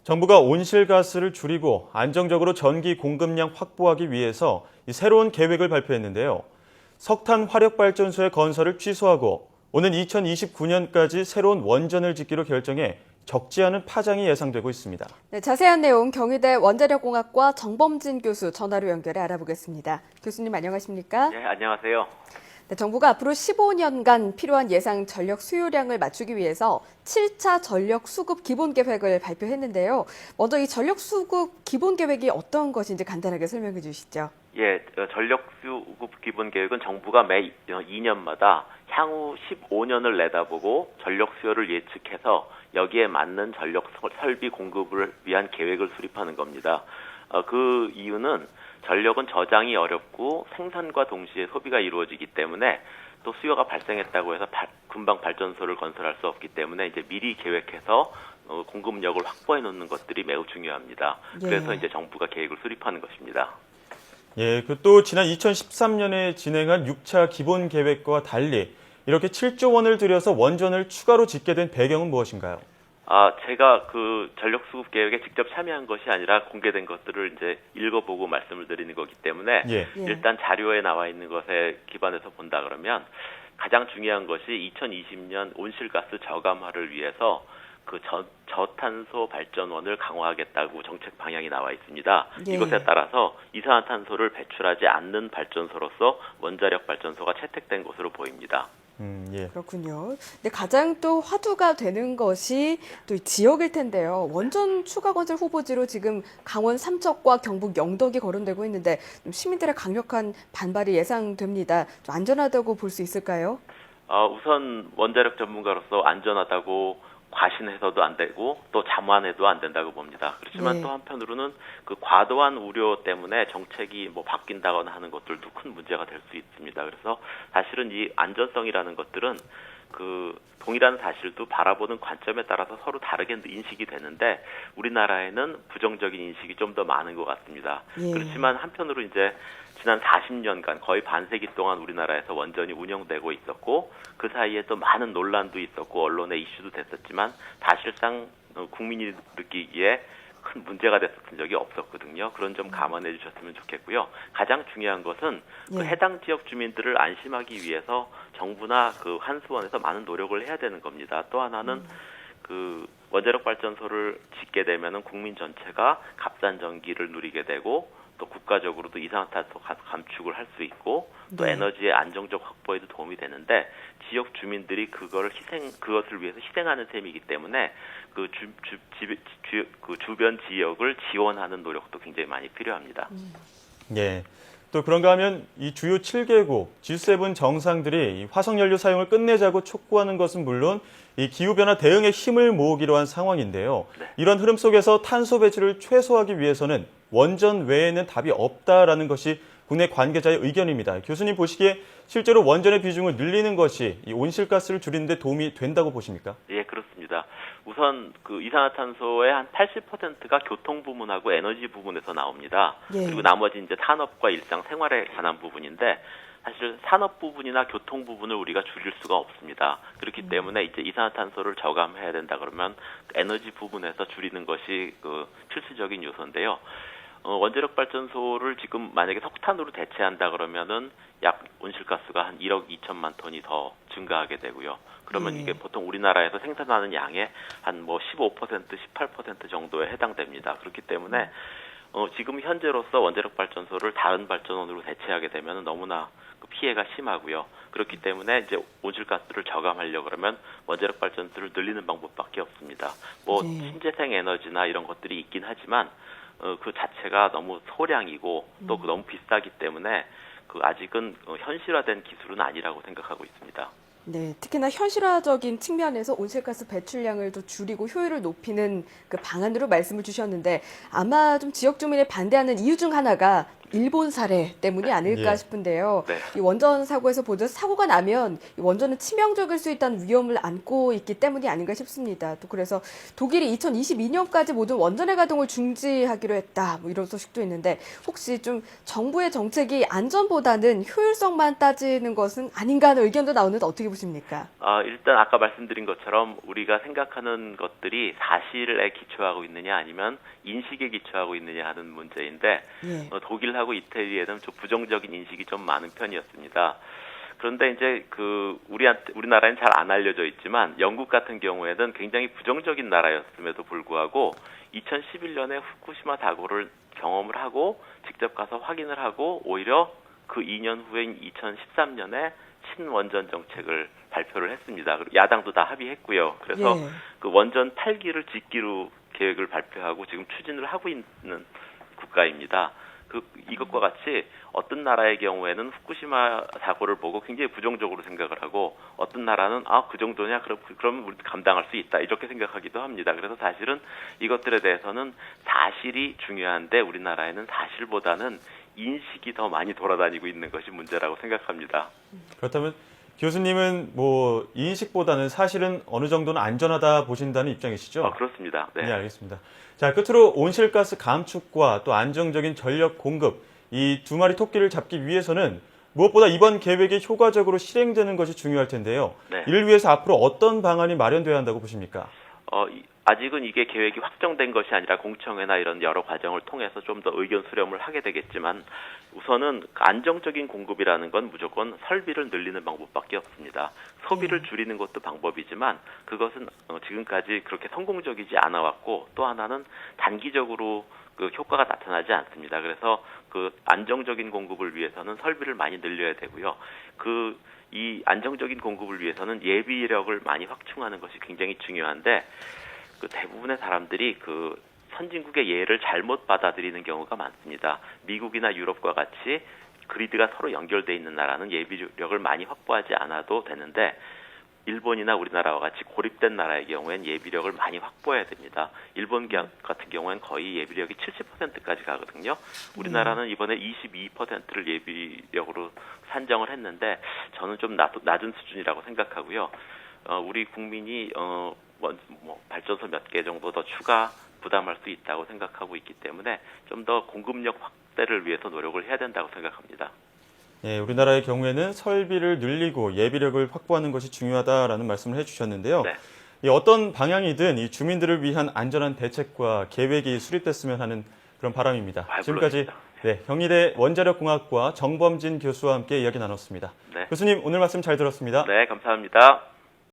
정부가 온실가스를 줄이고 안정적으로 전기 공급량 확보하기 위해서 새로운 계획을 발표했는데요. 석탄 화력발전소의 건설을 취소하고 오는 2029년까지 새로운 원전을 짓기로 결정해 적지 않은 파장이 예상되고 있습니다. 네, 자세한 내용 경희대 원자력공학과 정범진 교수 전화로 연결해 알아보겠습니다. 교수님 안녕하십니까? 네, 안녕하세요. 네, 정부가 앞으로 15년간 필요한 예상 전력 수요량을 맞추기 위해서 7차 전력 수급 기본 계획을 발표했는데요. 먼저 이 전력 수급 기본 계획이 어떤 것인지 간단하게 설명해 주시죠. 예, 전력 수급 기본 계획은 정부가 매 2년마다 향후 15년을 내다보고 전력 수요를 예측해서 여기에 맞는 전력 설비 공급을 위한 계획을 수립하는 겁니다. 그 이유는 전력은 저장이 어렵고 생산과 동시에 소비가 이루어지기 때문에 또 수요가 발생했다고 해서 금방 발전소를 건설할 수 없기 때문에 이제 미리 계획해서 공급력을 확보해 놓는 것들이 매우 중요합니다. 예. 그래서 이제 정부가 계획을 수립하는 것입니다. 예, 또 지난 2013년에 진행한 6차 기본 계획과 달리 이렇게 7조 원을 들여서 원전을 추가로 짓게 된 배경은 무엇인가요? 제가 그 전력 수급 계획에 직접 참여한 것이 아니라 공개된 것들을 이제 읽어보고 말씀을 드리는 거기 때문에 예. 일단 자료에 나와 있는 것에 기반해서 본다 그러면 가장 중요한 것이 2020년 온실가스 저감화를 위해서 그 저탄소 발전원을 강화하겠다고 정책 방향이 나와 있습니다. 예. 이것에 따라서 이산화탄소를 배출하지 않는 발전소로서 원자력 발전소가 채택된 것으로 보입니다. 예. 그렇군요. 근데 가장 또 화두가 되는 것이 또 지역일 텐데요. 원전 추가 건설 후보지로 지금 강원 삼척과 경북 영덕이 거론되고 있는데 시민들의 강력한 반발이 예상됩니다. 좀 안전하다고 볼 수 있을까요? 우선 원자력 전문가로서 안전하다고 과신해서도 안 되고 또 자만해도 안 된다고 봅니다. 그렇지만 네. 또 한편으로는 그 과도한 우려 때문에 정책이 뭐 바뀐다거나 하는 것들도 큰 문제가 될 수 있습니다. 그래서 사실은 이 안전성이라는 것들은 그 동일한 사실도 바라보는 관점에 따라서 서로 다르게 인식이 되는데 우리나라에는 부정적인 인식이 좀 더 많은 것 같습니다. 예. 그렇지만 한편으로 이제 지난 40년간 거의 반세기 동안 우리나라에서 원전이 운영되고 있었고 그 사이에 또 많은 논란도 있었고 언론의 이슈도 됐었지만 사실상 국민이 느끼기에 큰 문제가 됐었던 적이 없었거든요. 그런 점 감안해 주셨으면 좋겠고요. 가장 중요한 것은 그 예. 해당 지역 주민들을 안심하기 위해서 정부나 그 한수원에서 많은 노력을 해야 되는 겁니다. 또 하나는 그 원자력 발전소를 짓게 되면은 국민 전체가 값싼 전기를 누리게 되고 또 국가적으로도 이산화탄소 감축을 할 수 있고 또 네. 에너지의 안정적 확보에도 도움이 되는데 지역 주민들이 그것을 위해서 희생하는 셈이기 때문에 그 주변 지역을 지원하는 노력도 굉장히 많이 필요합니다. 예. 또 그런가 하면 이 주요 7개국 G7 정상들이 이 화석연료 사용을 끝내자고 촉구하는 것은 물론 이 기후변화 대응에 힘을 모으기로 한 상황인데요. 네. 이런 흐름 속에서 탄소 배출을 최소화하기 위해서는 원전 외에는 답이 없다라는 것이 국내 관계자의 의견입니다. 교수님 보시기에 실제로 원전의 비중을 늘리는 것이 이 온실가스를 줄이는 데 도움이 된다고 보십니까? 예, 그렇습니다. 우선 그 이산화탄소의 한 80%가 교통 부문하고 에너지 부분에서 나옵니다. 예. 그리고 나머지 이제 산업과 일상 생활에 관한 부분인데 사실 산업 부분이나 교통 부분을 우리가 줄일 수가 없습니다. 그렇기 때문에 이제 이산화탄소를 저감해야 된다 그러면 에너지 부분에서 줄이는 것이 그 필수적인 요소인데요. 원자력 발전소를 지금 만약에 석탄으로 대체한다 그러면은 약 온실가스가 한 1억 2천만 톤이 더 증가하게 되고요. 그러면 이게 보통 우리나라에서 생산하는 양의 한 뭐 15%, 18% 정도에 해당됩니다. 그렇기 때문에 지금 현재로서 원자력 발전소를 다른 발전원으로 대체하게 되면 너무나 그 피해가 심하고요. 그렇기 때문에 이제 온실가스를 저감하려고 그러면 원자력 발전소를 늘리는 방법밖에 없습니다. 뭐 네. 신재생 에너지나 이런 것들이 있긴 하지만 그 자체가 너무 소량이고 또 너무 비싸기 때문에 그 아직은 현실화된 기술은 아니라고 생각하고 있습니다. 네, 특히나 현실화적인 측면에서 온실가스 배출량을 더 줄이고 효율을 높이는 그 방안으로 말씀을 주셨는데 아마 좀 지역 주민이 반대하는 이유 중 하나가 일본 사례 때문이 아닐까 예. 싶은데요. 네. 이 원전 사고에서 보듯 사고가 나면 이 원전은 치명적일 수 있다는 위험을 안고 있기 때문이 아닌가 싶습니다. 또 그래서 독일이 2022년까지 모든 원전의 가동을 중지하기로 했다. 뭐 이런 소식도 있는데 혹시 좀 정부의 정책이 안전보다는 효율성만 따지는 것은 아닌가 하는 의견도 나오는데 어떻게 보십니까? 일단 아까 말씀드린 것처럼 우리가 생각하는 것들이 사실에 기초하고 있느냐 아니면 인식에 기초하고 있느냐 하는 문제인데 예. 독일하고 이태리에는 좀 부정적인 인식이 좀 많은 편이었습니다. 그런데 이제 우리나라엔 잘 안 알려져 있지만 영국 같은 경우에는 굉장히 부정적인 나라였음에도 불구하고 2011년에 후쿠시마 사고를 경험을 하고 직접 가서 확인을 하고 오히려 그 2년 후인 2013년에 친원전 정책을 발표를 했습니다. 야당도 다 합의했고요. 그래서 예. 그 원전 8기를 짓기로 계획을 발표하고 지금 추진을 하고 있는 국가입니다. 이것과 같이 어떤 나라의 경우에는 후쿠시마 사고를 보고 굉장히 부정적으로 생각을 하고 어떤 나라는 그 정도냐 그럼 우리 감당할 수 있다 이렇게 생각하기도 합니다. 그래서 사실은 이것들에 대해서는 사실이 중요한데 우리나라에는 사실보다는 인식이 더 많이 돌아다니고 있는 것이 문제라고 생각합니다. 그렇다면 교수님은 뭐 인식보다는 사실은 어느 정도는 안전하다 보신다는 입장이시죠? 그렇습니다. 네. 네, 알겠습니다. 자, 끝으로 온실가스 감축과 또 안정적인 전력 공급, 이 두 마리 토끼를 잡기 위해서는 무엇보다 이번 계획이 효과적으로 실행되는 것이 중요할 텐데요. 네. 이를 위해서 앞으로 어떤 방안이 마련돼야 한다고 보십니까? 아직은 이게 계획이 확정된 것이 아니라 공청회나 이런 여러 과정을 통해서 좀 더 의견 수렴을 하게 되겠지만 우선은 안정적인 공급이라는 건 무조건 설비를 늘리는 방법밖에 없습니다. 소비를 줄이는 것도 방법이지만 그것은 지금까지 그렇게 성공적이지 않아 왔고 또 하나는 단기적으로 그 효과가 나타나지 않습니다. 그래서 그 안정적인 공급을 위해서는 설비를 많이 늘려야 되고요. 이 안정적인 공급을 위해서는 예비력을 많이 확충하는 것이 굉장히 중요한데 대부분의 사람들이 선진국의 예를 잘못 받아들이는 경우가 많습니다. 미국이나 유럽과 같이 그리드가 서로 연결돼 있는 나라는 예비력을 많이 확보하지 않아도 되는데 일본이나 우리나라와 같이 고립된 나라의 경우엔 예비력을 많이 확보해야 됩니다. 일본 같은 경우엔 거의 예비력이 70%까지 가거든요. 우리나라는 이번에 22%를 예비력으로 산정을 했는데 저는 좀 낮은 수준이라고 생각하고요. 우리 국민이 발전소 몇 개 정도 더 추가 부담할 수 있다고 생각하고 있기 때문에 좀 더 공급력 확대를 위해서 노력을 해야 된다고 생각합니다. 예, 우리나라의 경우에는 설비를 늘리고 예비력을 확보하는 것이 중요하다라는 말씀을 해주셨는데요. 네. 어떤 방향이든 이 주민들을 위한 안전한 대책과 계획이 수립됐으면 하는 그런 바람입니다. 지금까지 경희대 원자력공학과 정범진 교수와 함께 이야기 나눴습니다. 네. 교수님 오늘 말씀 잘 들었습니다. 네, 감사합니다.